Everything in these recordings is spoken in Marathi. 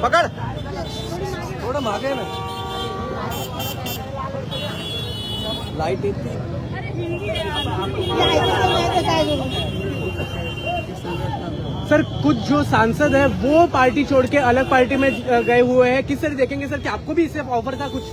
पकड़ थोडं मागे ना लाईट येते सर। कुछ जो सांसद है वो पार्टी छोड़ के अलग पार्टी में गए हुए हैं, किस तरह देखेंगे सर? कि आपको भी इससे ऑफर था कुछ?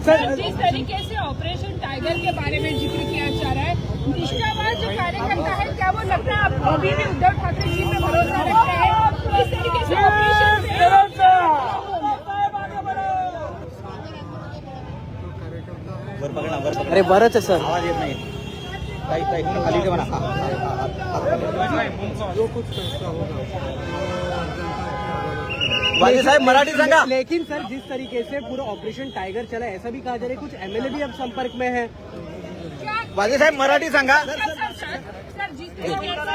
सर जिस तरीके से ऑपरेशन टाइगर के बारे में जिक्र किया जा रहा है, निष्ठावान जो कार्यकर्ता है, क्या वो लगता है आपको अभी भी उद्धव ठाकरे जी पे भरोसा रखते हैं? इस तरीके से ऑपरेशन अरे बरंच आहे सर। आवाज येत नाही खाली ठेवा ना। वाजे साहब मराठी सांगा। लेकिन सर जिस तरीके से पूरा ऑपरेशन टाइगर चला ऐसा भी कहा जा रहा है कुछ एमएलए भी अब संपर्क में है। वाजे साहब मराठी सांगा। सर जिस तरीके से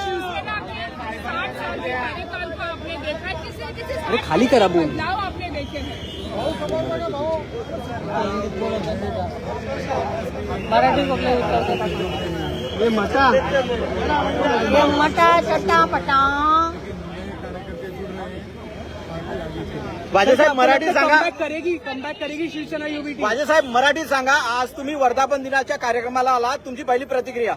शिवसेना के 60 साल के कार्यकाल को आपने देखा है, किस तरीके से अरे खाली करा बोल। बदलाव आपने देखे हैं? मराठी मटा चटा पटा। वाजे साहेब मराठी सांगा। कमबॅक करेगी शिवसेना युबीटी। वाजे साहेब मराठी सांगा। आज तुम्ही वर्धापन दिनाच्या कार्यक्रमाला आलात, तुमची पहिली प्रतिक्रिया?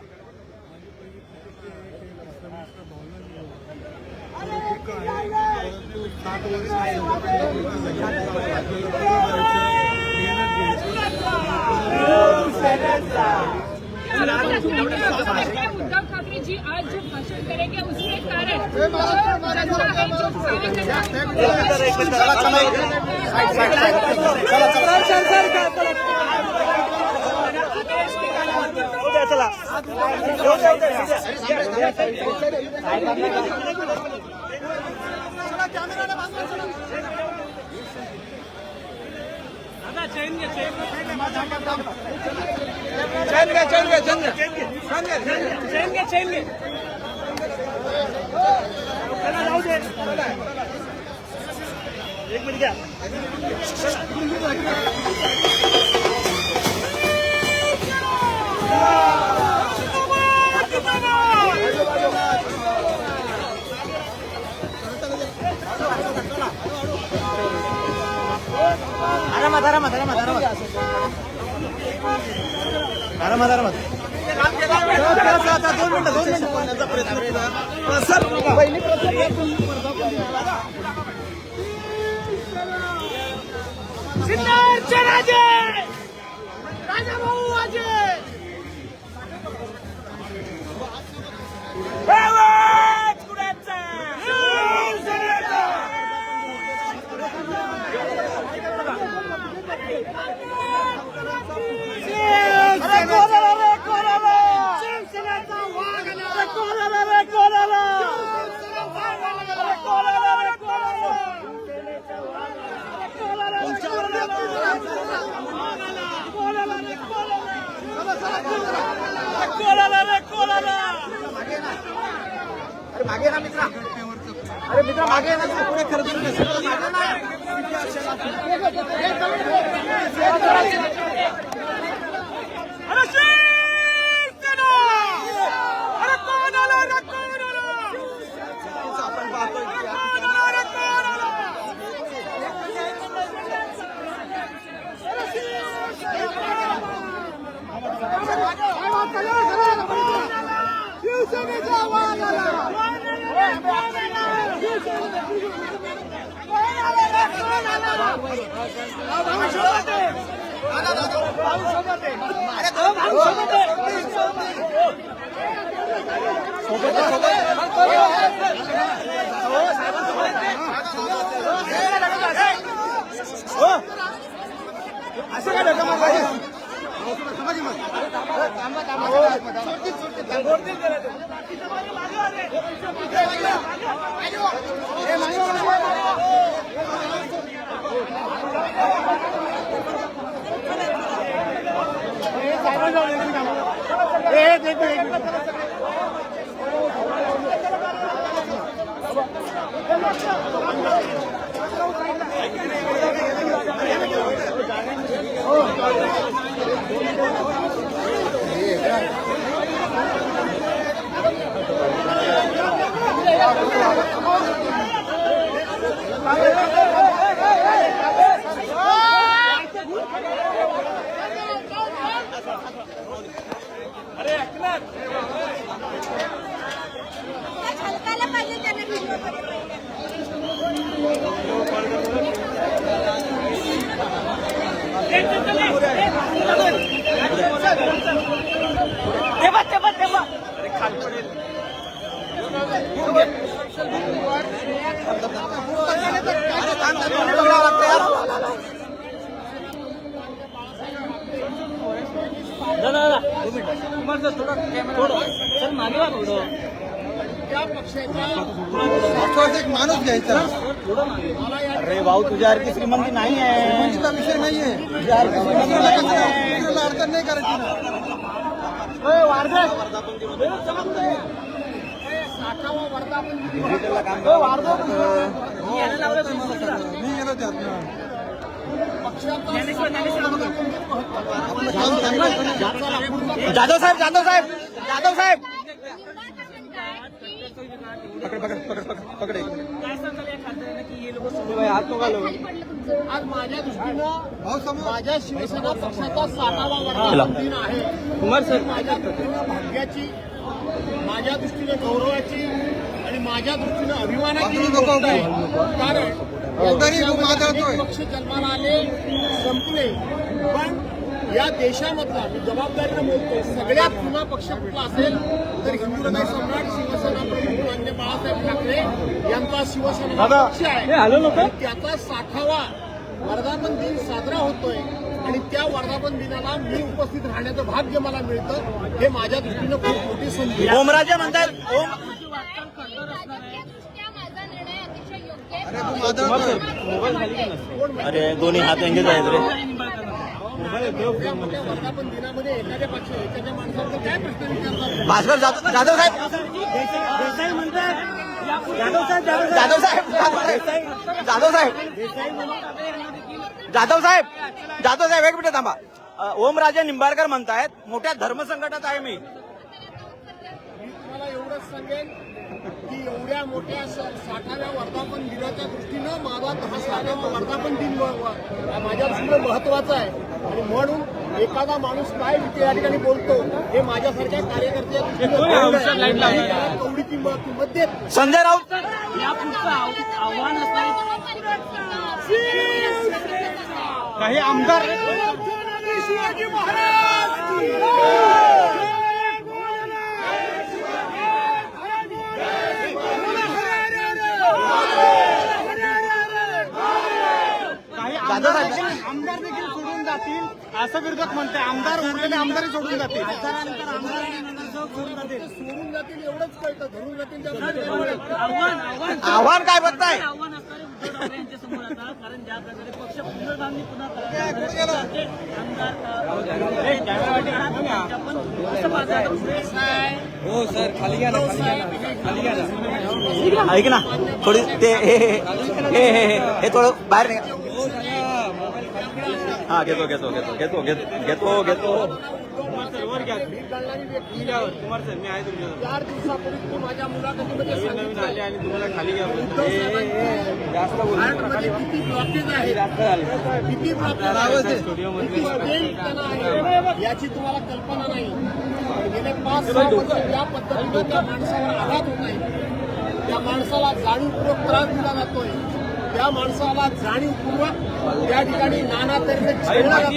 उद्धव ठाकरे जी आज जो भाषण करेंगे उसके कारण जनता है जो एक मिनिट घ्या। आरामात 2 मिनिटं बोलण्याचा प्रयत्न केला सर। पहिली सिद्धार्थ राजे राजा भाऊ आजे मागे ना मित्रा। अरे मित्रा मागे ना, पुढे खरं आपण पाहतोय असं काय धक्का मारला? झलकायला पाहिजे त्यांना व्हिडिओमध्ये. एक माणूस घ्यायचा. अरे भाऊ तुझ्यासारखी श्रीमंती नाही आहे. श्रीमंतीचा विषय नाहीये. तुझ्यासारखी श्रीमंती नाही आहे. तुला अडचण नाही करायची ना. मी गेलो त्यात ना. जाधव साहेब जाधव साहेब जाधव साहेब आज माझ्या दृष्टीनं माझ्या शिवसेना पक्षाचा 60वा वर्धापन दिन आहे. माझ्या दृष्टीनं भाग्याची, माझ्या दृष्टीनं गौरवाची आणि माझ्या दृष्टीनं अभिमानाची गोष्ट आहे. कारण पक्ष जन्माला आले, संपले, पण या देशामधला, मी जबाबदारीनं बोलतो, सगळ्यात जुना पक्ष कुठला असेल तर हिंदू हृदय सम्राट शिवसेना प्रमुख मान्य बाळासाहेब ठाकरे यांचा शिवसेना पक्ष आहे. आणि त्याचा 60वा वर्धापन दिन साजरा होतोय आणि त्या वर्धापन दिनाला मी उपस्थित राहण्याचं भाग्य मला मिळतं. हे माझ्या दृष्टीनं खूप मोठी संधी आहे. ओमराजे म्हणतात ओम राजकीयदृष्ट्या माझा निर्णय अतिशय योग्य आहे. अरे दोन्ही हात एंगेज आहेत रे. एवढ्या मोठ्या वर्धापन दिनामध्ये एखाद्या माणसाचा काय प्रश्न विचारतात? भास्कर जाधव जाधव साहेब जाधव साहेब जाधव साहेब जाधव साहेब एक मिनिट थांबा. ओमराजे निंबाळकर म्हणतायत मोठ्या धर्मसंकटात आहे मी. मला एवढंच सांगेन की एवढ्या मोठ्या 60व्या वर्धापन दिनाच्या दृष्टीनं माझा 60वा वर्धापन दिन माझ्या दृष्टीनं महत्वाचा आहे. आणि म्हणून एखादा माणूस काय या ठिकाणी बोलतो हे माझ्यासारख्या कार्यकर्त्या कवडी किंमत देत. संजय राऊत काही आमदार शिवाजी महाराज जाधव साहेब आमदार देखील सोडून जातील असं विरोधक म्हणते. आमदार उरलेले आमदारही सोडून जातील. सोडून जातील एवढंच कळतं. धरून जातील आव्हान काय बघताय? आव्हान असणारे उद्धव ठाकरे यांच्यासमोर आता, कारण ज्या प्रकारे पक्ष पुनर्बांधणी पुन्हा करण्याचे हो सर खाली घ्या ना, खाली घ्या ना. ऐक ना थोडी ते हे थोडं बाहेर निघा. हा घेतो घेतो घेतो घेतो घेतो घेतो घेतो. कुमार सर मी आहे तुमच्या 4 दिवसापूर्वी तू माझ्या मुलाखतीमध्ये नवीन आले आणि तुम्हाला खाली घ्या जास्त भारतमध्ये किती ब्लॉकेज आहे, किती आहे याची तुम्हाला कल्पना नाही. गेले 5-6 वर्ष ज्या पद्धतीनं त्या माणसावर आघात होत आहे, त्या माणसाला जाणीवपूर्वक त्रास दिला जातोय, त्या माणसाला जाणीवपूर्वक त्या ठिकाणी नाना तऱ्हेने छळलं जातंय.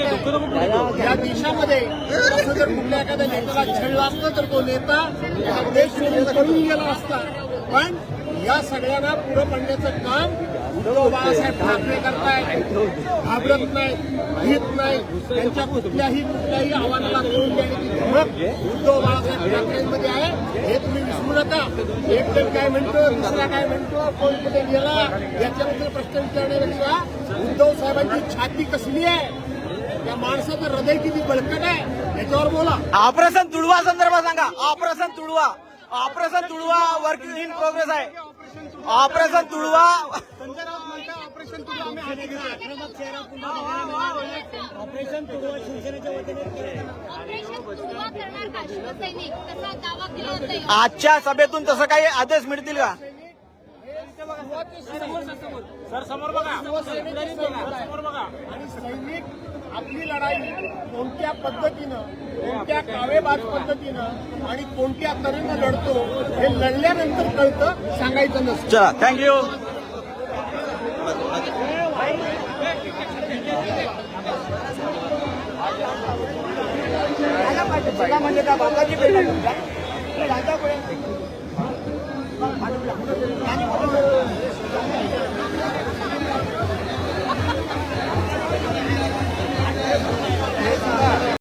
या देशामध्ये असं जर कुठल्या एखाद्या नेत्याला छळलं असतं तर तो नेता हा देश सोडून पळून गेला असता. पण या सगळ्यांना पुढं पडण्याचं काम उद्धव बाळासाहेब ठाकरे करतायत. घाबरत नाहीत, भीत नाही. त्यांच्या कुठल्याही आव्हानाला तोंड देण्याची धमक उद्धव बाळासाहेब ठाकरेंमध्ये आहे. हे तुम्ही विसरू नका. एक जण काय म्हणतो, दुसरा काय म्हणतो, कोण कुठे गेला याच्याबद्दल प्रश्न विचारण्यापेक्षा उद्धव साहेबांची छाती कसली आहे, त्या माणसाचं हृदय किती बळकट आहे याच्यावर बोला. ऑपरेशन तुडवा संदर्भात सांगा. ऑपरेशन तुडवा वर्क इन प्रोग्रेस आहे. ऑपरेशन तुडवा संजय राऊत म्हणतात ऑपरेशन तुडवा आम्ही ऑपरेशन सुरुवात करणार का शिवसैनिक तसा दावा केला होता. आजच्या सभेतून तसं काही आदेश मिळतील का? सर समोर बघा. आणि सैनिक आपली लढाई कोणत्या पद्धतीनं, कोणत्या कावेबाज पद्धतीनं आणि कोणत्या तऱ्हेनं लढतो हे लढल्यानंतर कळतं, सांगायचं नसतं. चला थँक्यू. म्हणजे का बाबाची